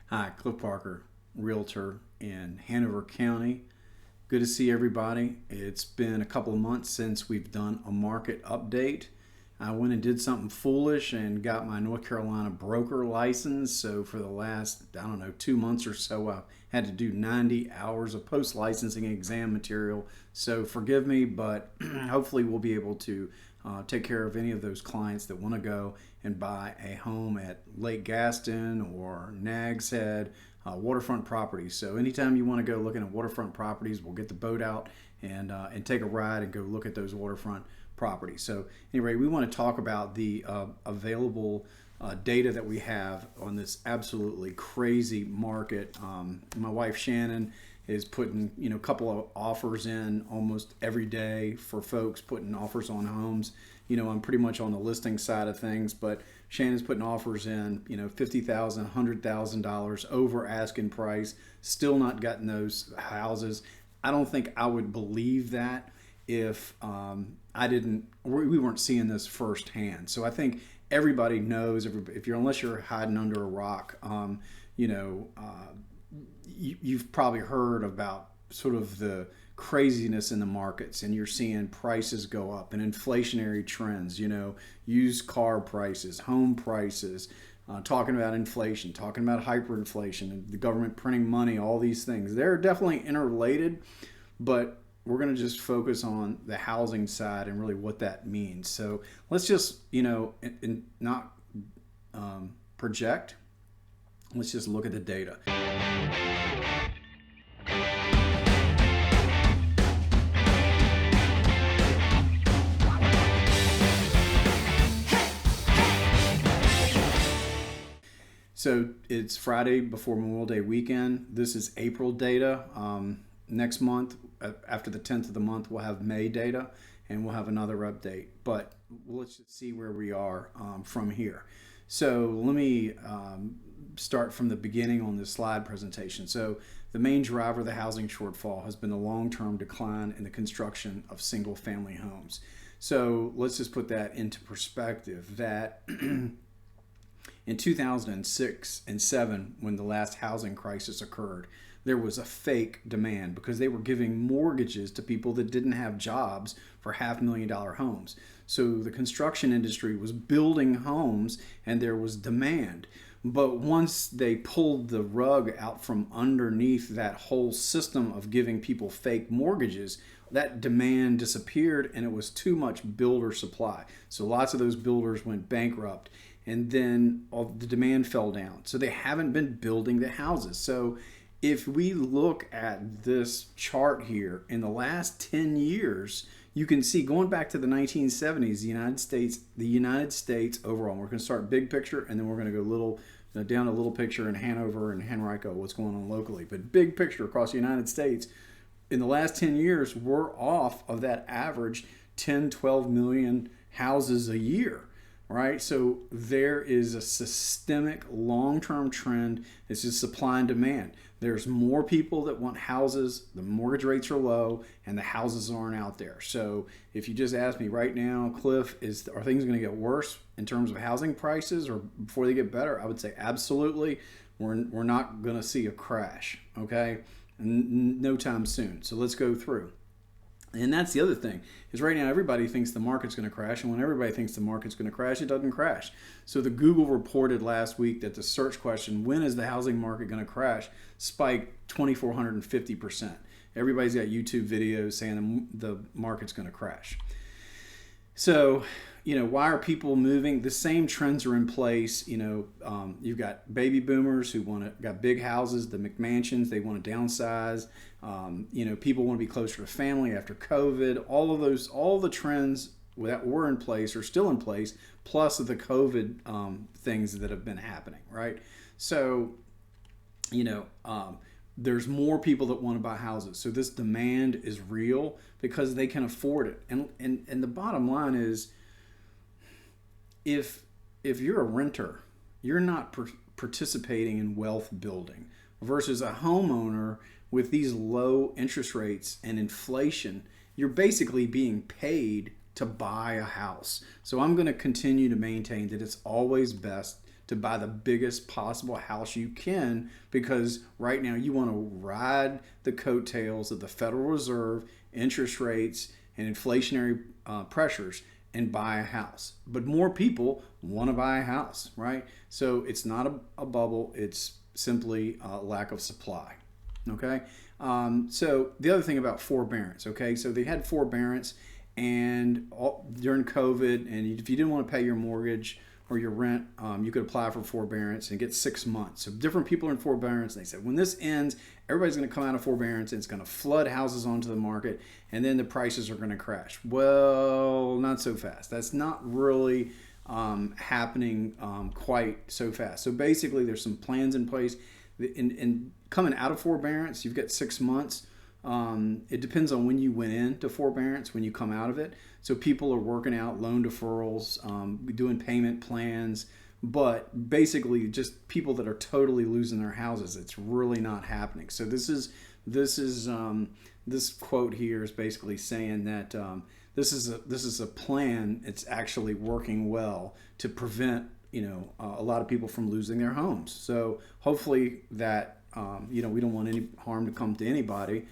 Hi, Cliff Parker, Realtor in Hanover County. Good to see everybody. It's been a couple of months since we've done a market update. I went and did something foolish and got my North Carolina broker license. So for the last, 2 months or so, I've had to do 90 hours of post-licensing exam material. So forgive me, but hopefully we'll be able to take care of any of those clients that want to go and buy a home at Lake Gaston or Nags Head, waterfront properties. So anytime you want to go looking at waterfront properties, we'll get the boat out and take a ride and go look at those waterfront properties. So anyway, we want to talk about the available data that we have on this absolutely crazy market. My wife Shannon is putting a couple of offers in almost every day for folks putting offers on homes. I'm pretty much on the listing side of things, but Shannon's putting offers in $50,000, $100,000 over asking price, still not gotten those houses. I don't think I would believe that if we weren't seeing this firsthand. So I think everybody knows, unless you're hiding under a rock, you've probably heard about sort of the craziness in the markets, and you're seeing prices go up and inflationary trends, used car prices, home prices, talking about inflation, talking about hyperinflation, and the government printing money, all these things. They're definitely interrelated, but we're going to just focus on the housing side and really what that means. So let's just, not project. Let's just look at the data. So it's Friday before Memorial Day weekend. This is April data. Next month, after the 10th of the month, we'll have May data and we'll have another update. But let's just see where we are from here. So let me start from the beginning on this slide presentation. So the main driver of the housing shortfall has been the long-term decline in the construction of single-family homes. So let's just put that into perspective that in 2006 and 7, when the last housing crisis occurred, there was a fake demand because they were giving mortgages to people that didn't have jobs for $500,000 homes. So the construction industry was building homes and there was demand. But once they pulled the rug out from underneath that whole system of giving people fake mortgages, that demand disappeared and it was too much builder supply. So lots of those builders went bankrupt, and then all the demand fell down. So they haven't been building the houses. So if we look at this chart here, in the last 10 years, you can see going back to the 1970s, the United States overall. We're going to start big picture, and then we're going to go down a little picture in Hanover and Henrico, what's going on locally. But big picture across the United States, in the last 10 years, we're off of that average 10, 12 million houses a year. Right? So there is a systemic long-term trend. It's just supply and demand. There's more people that want houses, the mortgage rates are low, and the houses aren't out there. So if you just ask me right now, Cliff, are things going to get worse in terms of housing prices or before they get better? I would say absolutely. We're not going to see a crash, okay? No time soon. So let's go through. And that's the other thing, is right now everybody thinks the market's going to crash, and when everybody thinks the market's going to crash, it doesn't crash. So the Google reported last week that the search question, when is the housing market going to crash, spiked 2,450%. Everybody's got YouTube videos saying the market's going to crash. So, why are people moving? The same trends are in place. You've got baby boomers who got big houses, the McMansions, they want to downsize. People want to be closer to family after COVID. All the trends that were in place are still in place, plus the COVID things that have been happening, right? So, there's more people that want to buy houses. So this demand is real because they can afford it. And the bottom line is, if you're a renter, you're not participating in wealth building, versus a homeowner with these low interest rates and inflation, you're basically being paid to buy a house. So I'm going to continue to maintain that it's always best to buy the biggest possible house you can, because right now you want to ride the coattails of the Federal Reserve, interest rates, and inflationary pressures and buy a house. But more people want to buy a house, right? So it's not a bubble, it's simply a lack of supply. Okay. So the other thing about forbearance, okay, so they had forbearance and during COVID, and if you didn't want to pay your mortgage or your rent, you could apply for forbearance and get 6 months. So different people are in forbearance. They said when this ends, everybody's going to come out of forbearance and it's going to flood houses onto the market, and then the prices are going to crash. Well, not so fast. That's not really happening quite so fast. So basically, there's some plans in place. In coming out of forbearance, you've got 6 months. It depends on when you went into forbearance, when you come out of it. So people are working out loan deferrals, doing payment plans, but basically just people that are totally losing their houses. It's really not happening. So this quote here is basically saying that this is a plan. It's actually working well to prevent a lot of people from losing their homes. So hopefully that we don't want any harm to come to anybody.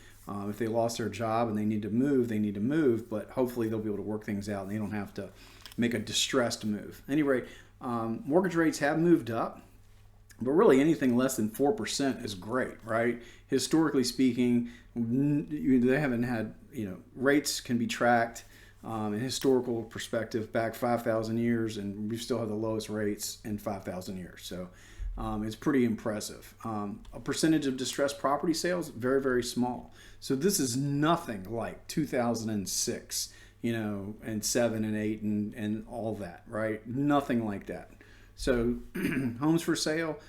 If they lost their job and they need to move, they need to move. But hopefully they'll be able to work things out and they don't have to make a distressed move. At any rate, mortgage rates have moved up, but really anything less than 4% is great, right? Historically speaking, they haven't had, rates can be tracked in historical perspective back 5,000 years, and we still have the lowest rates in 5,000 years. So it's pretty impressive. A percentage of distressed property sales, very, very small. So this is nothing like 2006, and 7 and 8 and all that, right? Nothing like that. So homes for sale,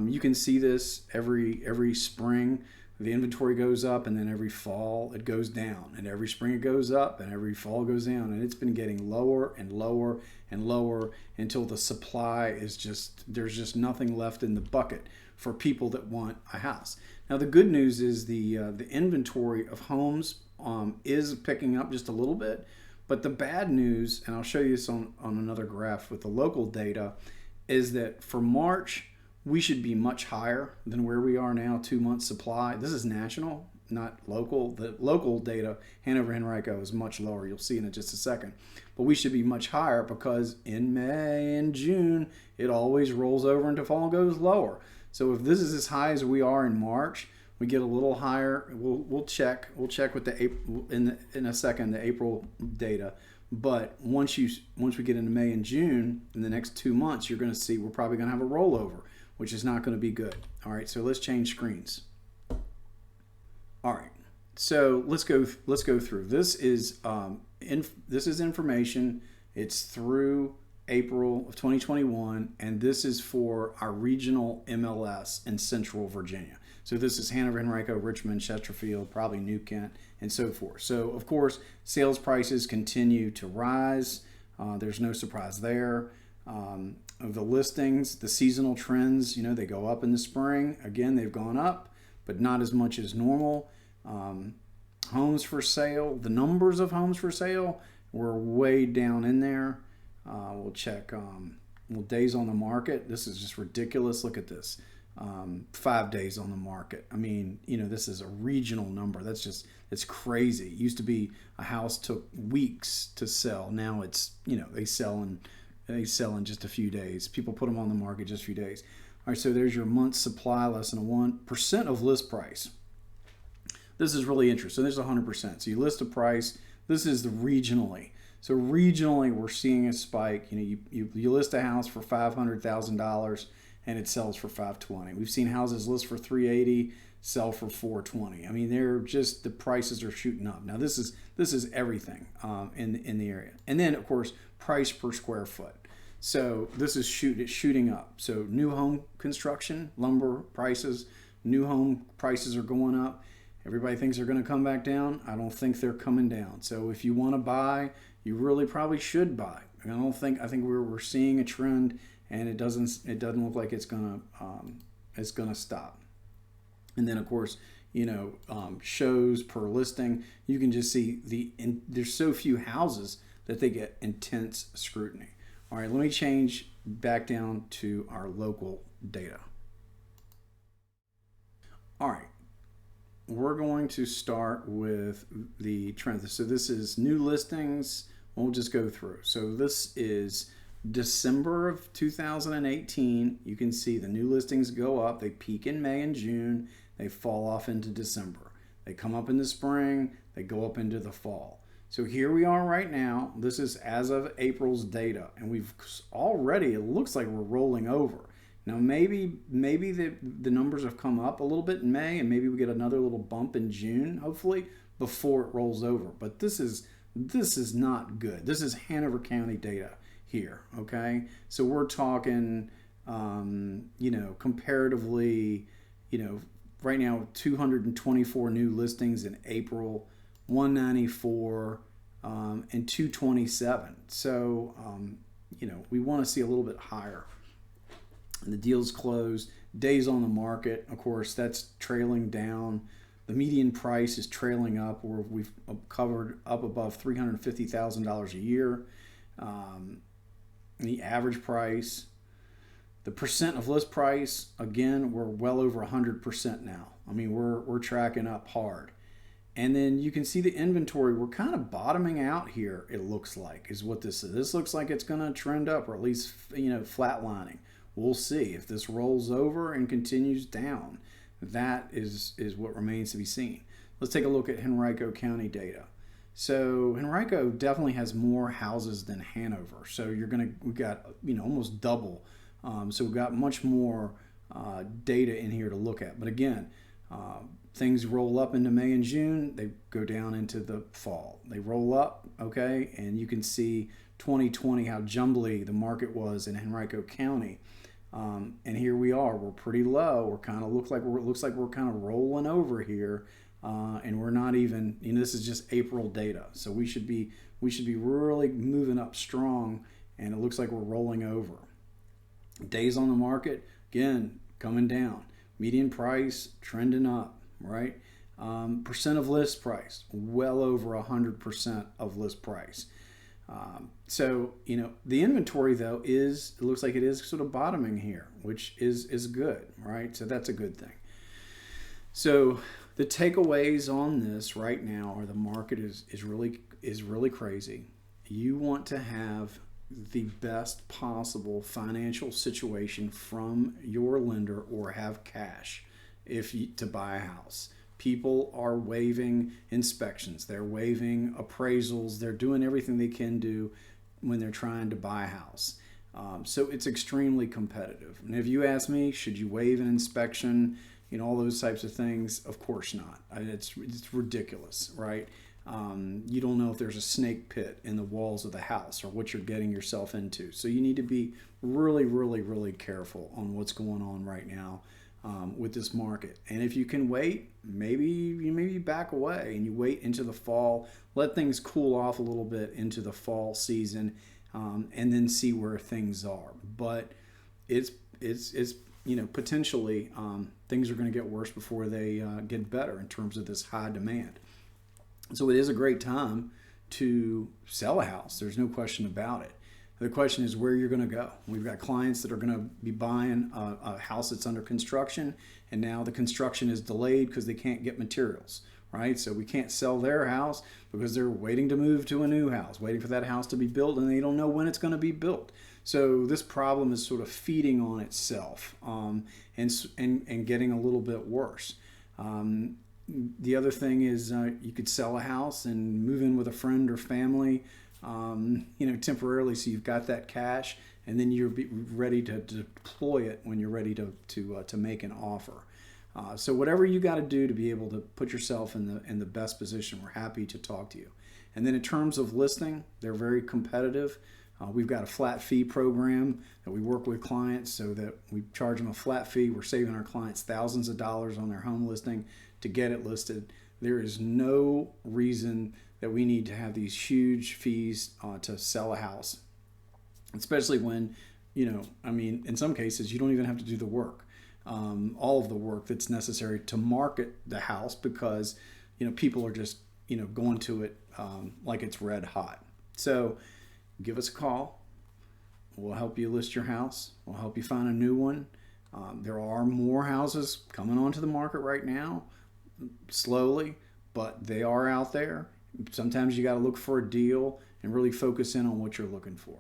you can see this every spring. The inventory goes up, and then every fall it goes down, and every spring it goes up, and every fall it goes down, and it's been getting lower and lower and lower until the supply is there's just nothing left in the bucket for people that want a house. Now the good news is the inventory of homes is picking up just a little bit, but the bad news, and I'll show you this on another graph with the local data, is that for March we should be much higher than where we are now, 2 months supply. This is national, not local. The local data, Hanover and Henrico, is much lower. You'll see in just a second. But we should be much higher because in May and June, it always rolls over into fall and goes lower. So if this is as high as we are in March, we get a little higher. We'll check with the April, in a second, the April data. But once we get into May and June, in the next 2 months, you're going to see we're probably going to have a rollover, which is not going to be good. All right, so let's change screens. All right, so let's go through. This is information. It's through April of 2021, and this is for our regional MLS in Central Virginia. So this is Hanover, Henrico, Richmond, Chesterfield, probably New Kent, and so forth. So of course, sales prices continue to rise. There's no surprise there. Of the listings, the seasonal trends, they go up in the spring. Again, they've gone up, but not as much as normal. Homes for sale, the numbers of homes for sale were way down in there. We'll check days on the market. This is just ridiculous. Look at this. 5 days on the market. I mean, this is a regional number. It's crazy. It used to be a house took weeks to sell. Now it's, they sell in just a few days. People put them on the market just a few days. All right, so there's your month's supply, less than 1% of list price. This is really interesting. So there's 100%. So you list a price. This is the regionally. So regionally, we're seeing a spike. You list a house for $500,000 and it sells for $520,000. We've seen houses list for $380,000, sell for $420,000. I mean, the prices are shooting up. Now this is everything in the area, and then of course price per square foot. So this is shooting up. So new home construction, lumber prices, new home prices are going up. Everybody thinks they're going to come back down. I don't think they're coming down. So if you want to buy, you really probably should buy. I think we're seeing a trend, and it doesn't look like it's gonna stop. And then of course, shows per listing, you can just see there's so few houses that they get intense scrutiny. All right, let me change back down to our local data. All right, we're going to start with the trend. So this is new listings. We'll just go through. So this is December of 2018. You can see the new listings go up. They peak in May and June. They fall off into December. They come up in the spring. They go up into the fall. So here we are right now. This is as of April's data, and we've already, it looks like we're rolling over. Now maybe the numbers have come up a little bit in May, and maybe we get another little bump in June, hopefully, before it rolls over. But this is not good. This is Hanover County data here, okay? So we're talking, comparatively, right now 224 new listings in April, 194 and 227. So, we want to see a little bit higher. And the deals closed, days on the market, of course, that's trailing down. The median price is trailing up, where we've covered up above $350,000 a year. The average price, the percent of list price, again, we're well over 100% now. I mean, we're tracking up hard. And then you can see the inventory. We're kind of bottoming out here, it looks like, is what this is. This looks like it's going to trend up, or at least, flatlining. We'll see. If this rolls over and continues down, that is what remains to be seen. Let's take a look at Henrico County data. So Henrico definitely has more houses than Hanover. So we've got, almost double. So we've got much more data in here to look at. But again, things roll up into May and June. They go down into the fall. They roll up, okay? And you can see 2020, how jumbly the market was in Henrico County. And here we are. We're pretty low. Looks like we're kind of rolling over here, and we're not even. This is just April data, so we should be really moving up strong, and it looks like we're rolling over. Days on the market, again, coming down. Median price trending up, right? Percent of list price, well over 100% of list price. So the inventory, though, it looks like it is sort of bottoming here, which is good, right? So that's a good thing. So the takeaways on this right now are the market is really crazy. You want to have the best possible financial situation from your lender, or have cash to buy a house. People are waiving inspections. They're waiving appraisals. They're doing everything they can do when they're trying to buy a house. So it's extremely competitive. And if you ask me, should you waive an inspection, all those types of things? Of course not. It's ridiculous, right? You don't know if there's a snake pit in the walls of the house, or what you're getting yourself into. So you need to be really, really, really careful on what's going on right now with this market. And if you can wait, maybe back away and you wait into the fall, let things cool off a little bit into the fall season, and then see where things are. But it's potentially things are going to get worse before they get better in terms of this high demand. So it is a great time to sell a house. There's no question about it. The question is where you're going to go. We've got clients that are going to be buying a house that's under construction, and now the construction is delayed because they can't get materials, right? So we can't sell their house because they're waiting to move to a new house, waiting for that house to be built, and they don't know when it's going to be built. So this problem is sort of feeding on itself, and getting a little bit worse. The other thing is you could sell a house and move in with a friend or family, temporarily, so you've got that cash, and then you're ready to deploy it when you're ready to make an offer. So whatever you got to do to be able to put yourself in the best position, we're happy to talk to you. And then in terms of listing, they're very competitive. We've got a flat fee program that we work with clients, so that we charge them a flat fee. We're saving our clients thousands of dollars on their home listing to get it listed. There is no reason that we need to have these huge fees to sell a house, especially when, in some cases, you don't even have to do the work, all of the work that's necessary to market the house, because, people are just, going to it like it's red hot. So give us a call. We'll help you list your house. We'll help you find a new one. There are more houses coming onto the market right now, slowly, but they are out there. Sometimes you got to look for a deal and really focus in on what you're looking for.